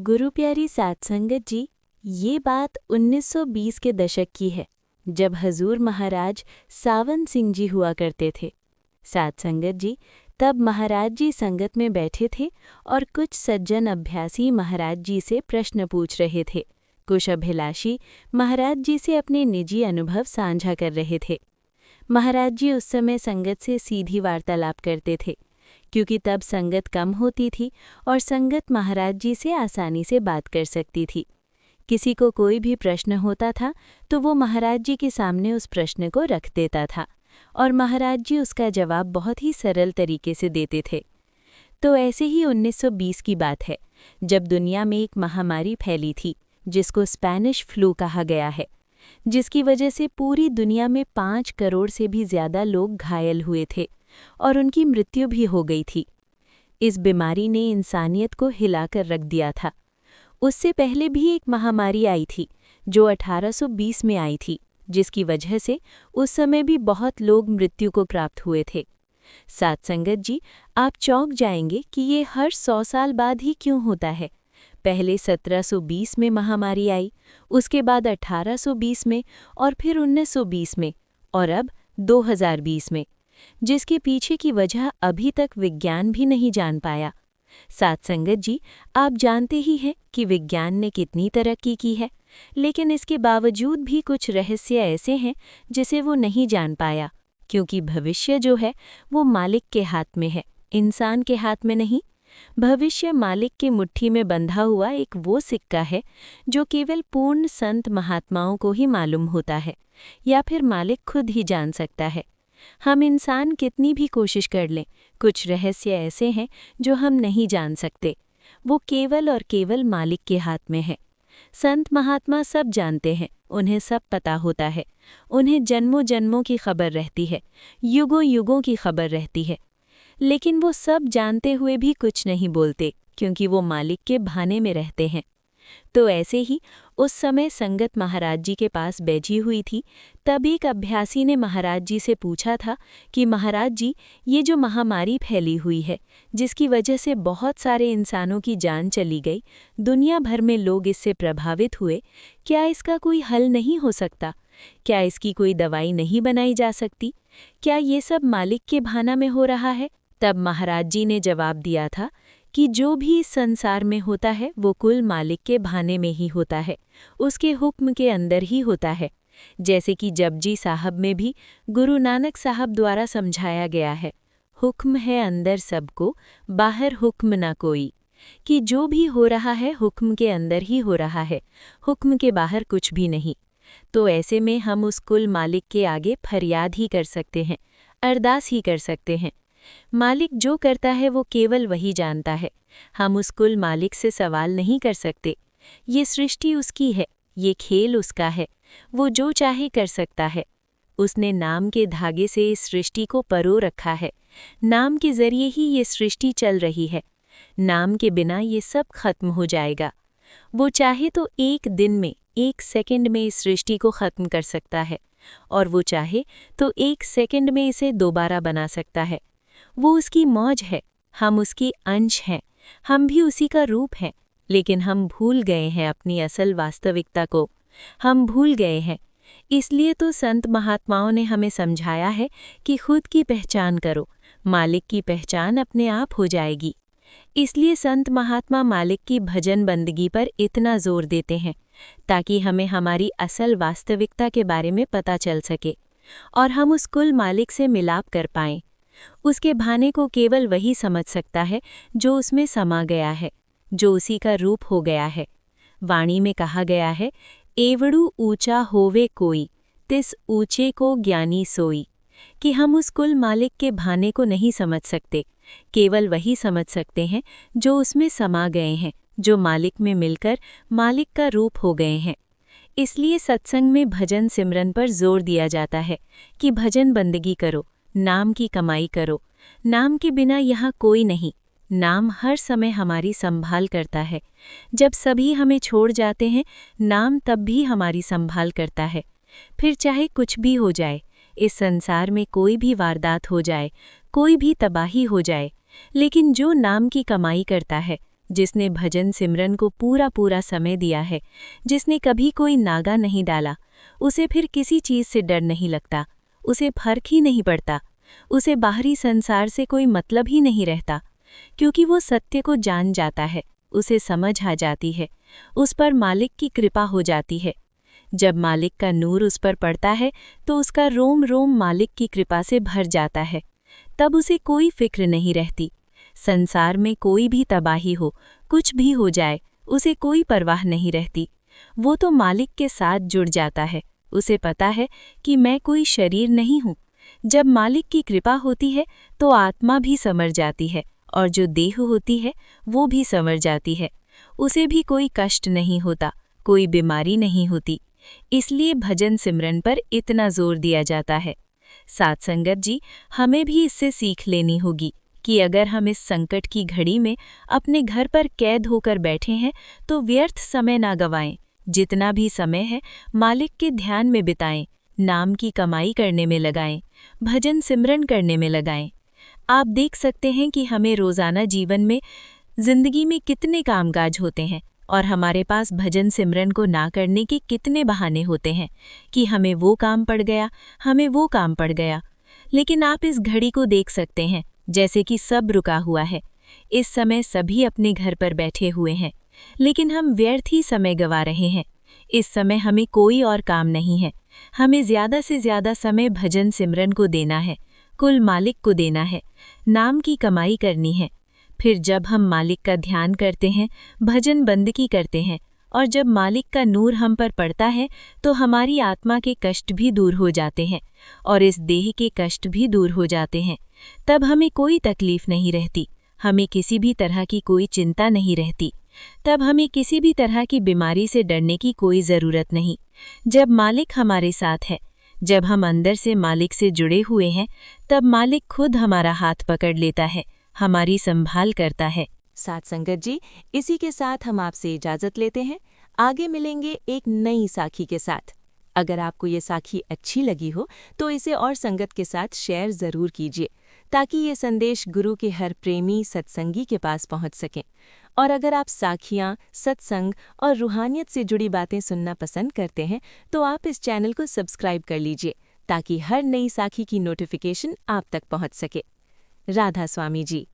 गुरु प्यारी साध संगत जी, ये बात 1920 के दशक की है, जब हजूर महाराज सावन सिंह जी हुआ करते थे। साध संगत जी, तब महाराज जी संगत में बैठे थे और कुछ सज्जन अभ्यासी महाराज जी से प्रश्न पूछ रहे थे। कुछ अभिलाषी महाराज जी से अपने निजी अनुभव साझा कर रहे थे। महाराज जी उस समय संगत से सीधी वार्तालाप करते थे, क्योंकि तब संगत कम होती थी और संगत महाराज जी से आसानी से बात कर सकती थी। किसी को कोई भी प्रश्न होता था तो वो महाराज जी के सामने उस प्रश्न को रख देता था और महाराज जी उसका जवाब बहुत ही सरल तरीके से देते थे। तो ऐसे ही 1920 की बात है, जब दुनिया में एक महामारी फैली थी जिसको स्पेनिश फ्लू कहा गया है, जिसकी वजह से पूरी दुनिया में 5 करोड़ से भी ज़्यादा लोग घायल हुए थे और उनकी मृत्यु भी हो गई थी। इस बीमारी ने इंसानियत को हिलाकर रख दिया था। उससे पहले भी एक महामारी आई थी जो 1820 में आई थी, जिसकी वजह से उस समय भी बहुत लोग मृत्यु को प्राप्त हुए थे। साध संगत जी, आप चौंक जाएंगे कि ये हर 100 साल बाद ही क्यों होता है। पहले 1720 में महामारी आई, उसके बाद 1820 में और फिर 1920 में और अब 2020 में, जिसके पीछे की वजह अभी तक विज्ञान भी नहीं जान पाया। साध संगत जी, आप जानते ही हैं कि विज्ञान ने कितनी तरक्की की है, लेकिन इसके बावजूद भी कुछ रहस्य ऐसे हैं जिसे वो नहीं जान पाया, क्योंकि भविष्य जो है वो मालिक के हाथ में है, इंसान के हाथ में नहीं। भविष्य मालिक की मुट्ठी में बंधा हुआ एक वो सिक्का है जो केवल पूर्ण संत महात्माओं को ही मालूम होता है, या फिर मालिक खुद ही जान सकता है। हम इंसान कितनी भी कोशिश कर लें, कुछ रहस्य ऐसे हैं जो हम नहीं जान सकते। वो केवल और केवल मालिक के हाथ में है। संत महात्मा सब जानते हैं, उन्हें सब पता होता है, उन्हें जन्मों जन्मों की खबर रहती है, युगों युगों की खबर रहती है, लेकिन वो सब जानते हुए भी कुछ नहीं बोलते, क्योंकि वो मालिक के भाने में रहते हैं। तो ऐसे ही उस समय संगत महाराज जी के पास बैठी हुई थी। तब एक अभ्यासी ने महाराज जी से पूछा था कि महाराज जी, ये जो महामारी फैली हुई है, जिसकी वजह से बहुत सारे इंसानों की जान चली गई, दुनिया भर में लोग इससे प्रभावित हुए, क्या इसका कोई हल नहीं हो सकता? क्या इसकी कोई दवाई नहीं बनाई जा सकती? क्या ये सब मालिक के भाना में हो रहा है? तब महाराज जी ने जवाब दिया था कि जो भी इस संसार में होता है वो कुल मालिक के भाने में ही होता है, उसके हुक्म के अंदर ही होता है। जैसे कि जपजी साहब में भी गुरु नानक साहब द्वारा समझाया गया है, हुक्म है अंदर सबको, बाहर हुक्म ना कोई, कि जो भी हो रहा है हुक्म के अंदर ही हो रहा है, हुक्म के बाहर कुछ भी नहीं। तो ऐसे में हम उस कुल मालिक के आगे फरियाद ही कर सकते हैं, अरदास ही कर सकते हैं। मालिक जो करता है वो केवल वही जानता है। हम उस कुल मालिक से सवाल नहीं कर सकते। ये सृष्टि उसकी है, ये खेल उसका है, वो जो चाहे कर सकता है। उसने नाम के धागे से इस सृष्टि को परो रखा है। नाम के जरिए ही ये सृष्टि चल रही है। नाम के बिना ये सब खत्म हो जाएगा। वो चाहे तो एक दिन में, एक सेकंड में इस सृष्टि को खत्म कर सकता है, और वो चाहे तो एक सेकंड में इसे दोबारा बना सकता है। वो उसकी मौज है, हम उसकी अंश हैं, हम भी उसी का रूप हैं, लेकिन हम भूल गए हैं अपनी असल वास्तविकता को। हम भूल गए हैं। इसलिए तो संत महात्माओं ने हमें समझाया है कि खुद की पहचान करो, मालिक की पहचान अपने आप हो जाएगी। इसलिए संत महात्मा मालिक की भजन बंदगी पर इतना जोर देते हैं, ताकि हमें हमारी असल वास्तविकता के बारे में पता चल सके और हम उस कुल मालिक से मिलाप कर पाएं। उसके भाने को केवल वही समझ सकता है जो उसमें समा गया है, जो उसी का रूप हो गया है। वाणी में कहा गया है, एवड़ू ऊंचा होवे कोई, तिस ऊंचे को ज्ञानी सोई, कि हम उस कुल मालिक के भाने को नहीं समझ सकते, केवल वही समझ सकते हैं जो उसमें समा गए हैं, जो मालिक में मिलकर मालिक का रूप हो गए हैं। इसलिए सत्संग में भजन सिमरन पर जोर दिया जाता है कि भजन बंदगी करो, नाम की कमाई करो। नाम के बिना यहाँ कोई नहीं। नाम हर समय हमारी संभाल करता है। जब सभी हमें छोड़ जाते हैं, नाम तब भी हमारी संभाल करता है। फिर चाहे कुछ भी हो जाए, इस संसार में कोई भी वारदात हो जाए, कोई भी तबाही हो जाए, लेकिन जो नाम की कमाई करता है जिसने भजन सिमरन को पूरा पूरा समय दिया है, जिसने कभी कोई नागा नहीं डाला, उसे फिर किसी चीज़ से डर नहीं लगता, उसे फर्क ही नहीं पड़ता, उसे बाहरी संसार से कोई मतलब ही नहीं रहता, क्योंकि वो सत्य को जान जाता है, उसे समझ आ जाती है, उस पर मालिक की कृपा हो जाती है। जब मालिक का नूर उस पर पड़ता है तो उसका रोम रोम मालिक की कृपा से भर जाता है। तब उसे कोई फिक्र नहीं रहती। संसार में कोई भी तबाही हो, कुछ भी हो जाए, उसे कोई परवाह नहीं रहती। वो तो मालिक के साथ जुड़ जाता है। उसे पता है कि मैं कोई शरीर नहीं हूँ। जब मालिक की कृपा होती है तो आत्मा भी संवर जाती है और जो देह होती है वो भी संवर जाती है। उसे भी कोई कष्ट नहीं होता, कोई बीमारी नहीं होती। इसलिए भजन सिमरन पर इतना जोर दिया जाता है। साथ संगत जी, हमें भी इससे सीख लेनी होगी कि अगर हम इस संकट की घड़ी में अपने घर पर कैद होकर बैठे हैं तो व्यर्थ समय ना गवाएं। जितना भी समय है मालिक के ध्यान में बिताएं, नाम की कमाई करने में लगाएं, भजन सिमरन करने में लगाएं। आप देख सकते हैं कि हमें रोज़ाना जीवन में जिंदगी में कितने कामकाज होते हैं और हमारे पास भजन सिमरन को ना करने के कितने बहाने होते हैं कि हमें वो काम पड़ गया, हमें वो काम पड़ गया। लेकिन आप इस घड़ी को देख सकते हैं जैसे कि सब रुका हुआ है। इस समय सभी अपने घर पर बैठे हुए हैं, लेकिन हम व्यर्थ ही समय गंवा रहे हैं। इस समय हमें कोई और काम नहीं है। हमें ज़्यादा से ज़्यादा समय भजन सिमरन को देना है, कुल मालिक को देना है, नाम की कमाई करनी है। फिर जब हम मालिक का ध्यान करते हैं, भजन बंदगी करते हैं और जब मालिक का नूर हम पर पड़ता है तो हमारी आत्मा के कष्ट भी दूर हो जाते हैं और इस देह के कष्ट भी दूर हो जाते हैं। तब हमें कोई तकलीफ नहीं रहती, हमें किसी भी तरह की कोई चिंता नहीं रहती। तब हमें किसी भी तरह की बीमारी से डरने की कोई ज़रूरत नहीं। जब मालिक हमारे साथ है, जब हम अंदर से मालिक से जुड़े हुए हैं, तब मालिक खुद हमारा हाथ पकड़ लेता है, हमारी संभाल करता है। साथ संगत जी, इसी के साथ हम आपसे इजाज़त लेते हैं। आगे मिलेंगे एक नई साखी के साथ। अगर आपको ये साखी अच्छी लगी हो तो इसे और संगत के साथ शेयर ज़रूर कीजिए ताकि ये संदेश गुरु के हर प्रेमी सत्संगी के पास पहुंच सकें। और अगर आप साखियाँ, सत्संग और रूहानियत से जुड़ी बातें सुनना पसंद करते हैं तो आप इस चैनल को सब्सक्राइब कर लीजिए ताकि हर नई साखी की नोटिफिकेशन आप तक पहुंच सके। राधा स्वामी जी।